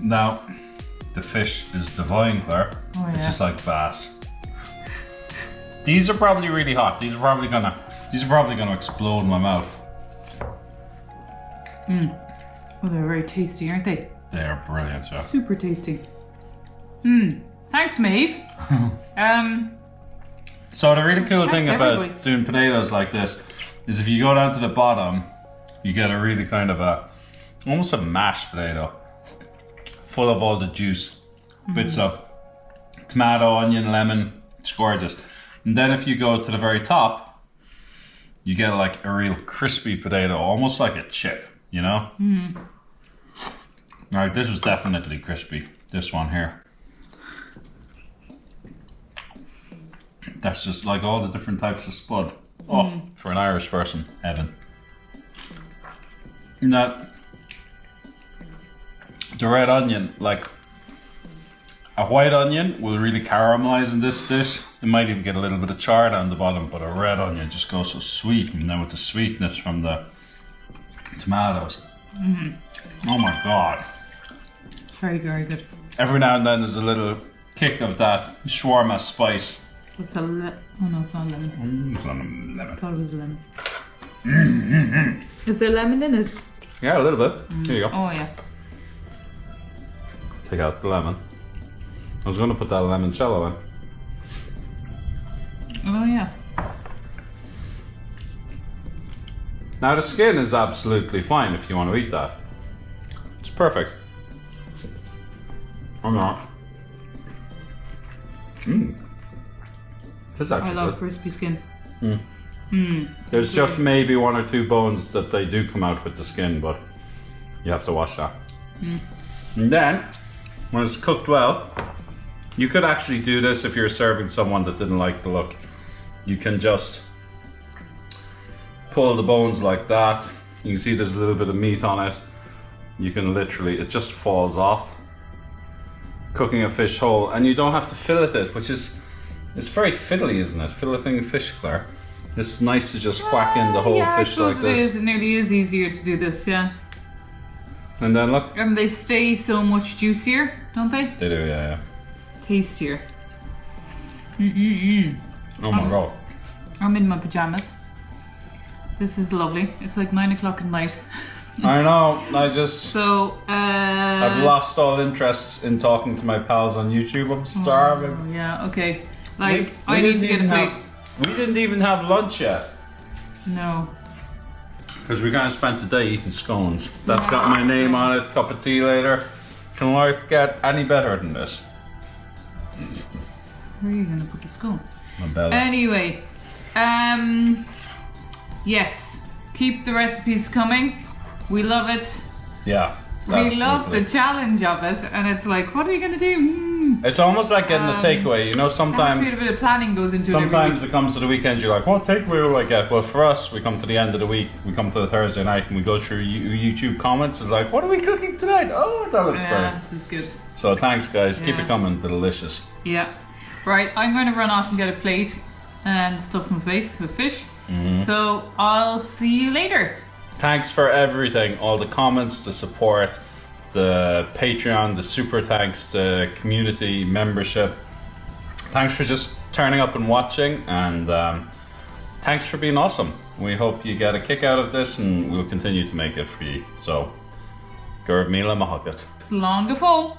[SPEAKER 2] Now, the fish is divine, Claire.
[SPEAKER 1] Oh, yeah.
[SPEAKER 2] It's just like bass. These are probably really hot. These are probably gonna explode in my mouth.
[SPEAKER 1] Oh, they're very tasty, aren't they?
[SPEAKER 2] They are brilliant, yeah.
[SPEAKER 1] Super tasty. Thanks, Maeve.
[SPEAKER 2] So the really cool thing
[SPEAKER 1] Thanks,
[SPEAKER 2] about
[SPEAKER 1] everybody.
[SPEAKER 2] doing potatoes like this is if you go down to the bottom, you get a really kind of almost a mashed potato, full of all the juice, bits of tomato, onion, lemon. It's gorgeous. And then if you go to the very top, you get like a real crispy potato, almost like a chip, you know? Alright, this was definitely crispy, this one here. That's just like all the different types of spud. Oh, for an Irish person, heaven. And that the red onion, like a white onion will really caramelize in this dish. It might even get a little bit of char down the bottom, but a red onion just goes so sweet, and then with the sweetness from the tomatoes. Oh my god.
[SPEAKER 1] Very, very good.
[SPEAKER 2] Every now and then there's a little kick of that shawarma spice.
[SPEAKER 1] What's a oh no, it's not a lemon.
[SPEAKER 2] It's not a lemon.
[SPEAKER 1] I thought it was a lemon. Is there lemon in it?
[SPEAKER 2] Yeah, a little bit. Here you go.
[SPEAKER 1] Oh yeah.
[SPEAKER 2] Take out the lemon. I was going to put that limoncello in.
[SPEAKER 1] Oh yeah.
[SPEAKER 2] Now the skin is absolutely fine if you want to eat that. It's perfect. Or not. This is actually
[SPEAKER 1] I love
[SPEAKER 2] good.
[SPEAKER 1] crispy skin.
[SPEAKER 2] There's just maybe 1 or 2 bones that they do come out with the skin, but you have to wash that. And then, when it's cooked well, you could actually do this if you're serving someone that didn't like the look. You can just pull the bones like that. You can see there's a little bit of meat on it. You can literally, it just falls off. Cooking a fish whole, and you don't have to fillet it, which is, it's very fiddly, isn't it? Filleting fish, Claire. It's nice to just whack in the whole fish like this.
[SPEAKER 1] It is. It nearly is easier to do this, yeah.
[SPEAKER 2] And then look.
[SPEAKER 1] And they stay so much juicier, don't they?
[SPEAKER 2] They do, yeah.
[SPEAKER 1] Tastier.
[SPEAKER 2] Oh my god.
[SPEAKER 1] I'm in my pajamas. This is lovely. It's like 9 o'clock at night.
[SPEAKER 2] I know, I just...
[SPEAKER 1] So,
[SPEAKER 2] I've lost all interest in talking to my pals on YouTube. I'm starving.
[SPEAKER 1] Oh, yeah, okay. Like, I need to get a plate.
[SPEAKER 2] We didn't even have lunch yet.
[SPEAKER 1] No.
[SPEAKER 2] Because we kind of spent the day eating scones. That's got my name on it, cup of tea later. Can life get any better than this?
[SPEAKER 1] Where are you going to put the scone?
[SPEAKER 2] My belly.
[SPEAKER 1] Anyway, yes, keep the recipes coming. We love it.
[SPEAKER 2] Yeah.
[SPEAKER 1] We love the challenge of it, and it's like, what are you going to do?
[SPEAKER 2] It's almost like getting a takeaway, you know, sometimes...
[SPEAKER 1] A bit of planning goes into it.
[SPEAKER 2] Sometimes it comes to the weekend, you're like, what takeaway will I get? Well, for us, we come to the end of the week, we come to the Thursday night, and we go through YouTube comments. It's like, what are we cooking tonight? Oh, that looks great.
[SPEAKER 1] Yeah, this is good.
[SPEAKER 2] So thanks, guys. Keep
[SPEAKER 1] Yeah.
[SPEAKER 2] it coming. They're delicious.
[SPEAKER 1] Yeah. Right, I'm going to run off and get a plate and stuff my face with fish. So I'll see you later.
[SPEAKER 2] Thanks for everything. All the comments, the support, the Patreon, the super thanks, the community membership. Thanks for just turning up and watching, and thanks for being awesome. We hope you get a kick out of this, and we'll continue to make it for you. So, Gurv Mila Mahakat.
[SPEAKER 1] Slán go fóill.